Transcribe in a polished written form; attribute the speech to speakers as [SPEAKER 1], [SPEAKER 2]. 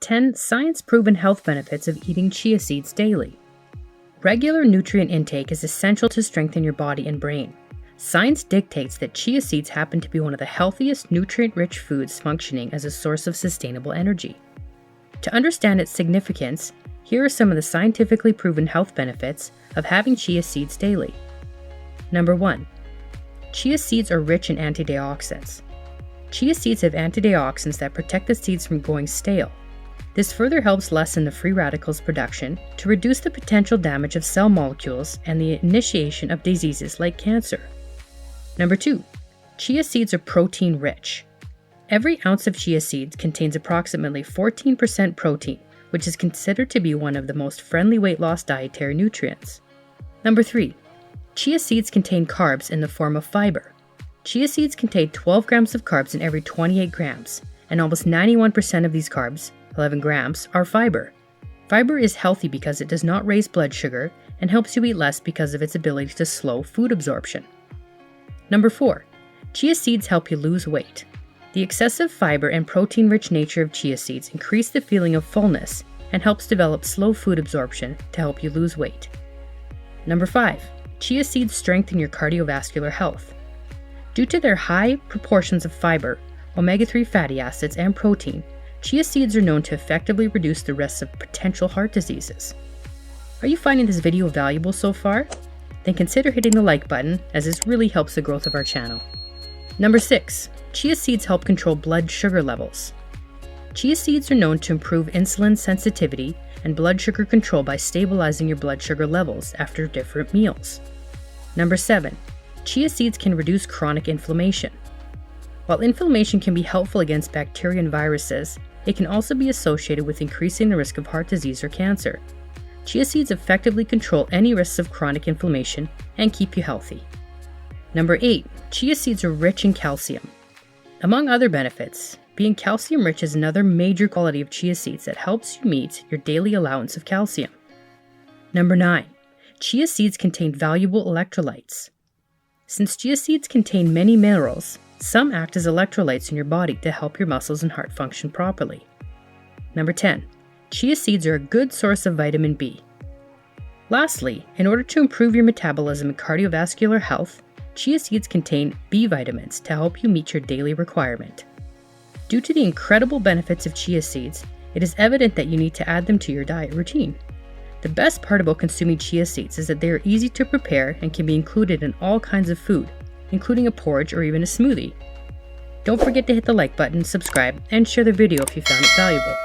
[SPEAKER 1] 10 science-proven health benefits of eating chia seeds daily. Regular nutrient intake is essential to strengthen your body and brain. Science dictates that chia seeds happen to be one of the healthiest nutrient-rich foods functioning as a source of sustainable energy. To understand its significance, here are some of the scientifically proven health benefits of having chia seeds daily. Number 1. Chia seeds are rich in antioxidants. Chia seeds have antioxidants that protect the seeds from going stale. This further helps lessen the free radicals production to reduce the potential damage of cell molecules and the initiation of diseases like cancer. Number 2. Chia seeds are protein rich. Every ounce of chia seeds contains approximately 14% protein, which is considered to be one of the most friendly weight loss dietary nutrients. Number 3. Chia seeds contain carbs in the form of fiber. Chia seeds contain 12 grams of carbs in every 28 grams, and almost 91% of these carbs, 11 grams, are fiber. Fiber is healthy because it does not raise blood sugar and helps you eat less because of its ability to slow food absorption. Number 4. Chia seeds help you lose weight. The excessive fiber and protein-rich nature of chia seeds increase the feeling of fullness and helps develop slow food absorption to help you lose weight. Number 5. Chia seeds strengthen your cardiovascular health. Due to their high proportions of fiber, omega-3 fatty acids, and protein, chia seeds are known to effectively reduce the risks of potential heart diseases. Are you finding this video valuable so far? Then consider hitting the like button, as this really helps the growth of our channel. Number 6. Chia seeds help control blood sugar levels. Chia seeds are known to improve insulin sensitivity and blood sugar control by stabilizing your blood sugar levels after different meals. Number 7. Chia seeds can reduce chronic inflammation. While inflammation can be helpful against bacteria and viruses, it can also be associated with increasing the risk of heart disease or cancer. Chia seeds effectively control any risks of chronic inflammation and keep you healthy. Number 8. Chia seeds are rich in calcium. Among other benefits, being calcium rich is another major quality of chia seeds that helps you meet your daily allowance of calcium. Number 9. Chia seeds contain valuable electrolytes. Since chia seeds contain many minerals, some act as electrolytes in your body to help your muscles and heart function properly. Number 10. Chia seeds are a good source of vitamin B. Lastly, in order to improve your metabolism and cardiovascular health, chia seeds contain B vitamins to help you meet your daily requirement. Due to the incredible benefits of chia seeds, it is evident that you need to add them to your diet routine. The best part about consuming chia seeds is that they are easy to prepare and can be included in all kinds of food, including a porridge or even a smoothie. Don't forget to hit the like button, subscribe, and share the video if you found it valuable.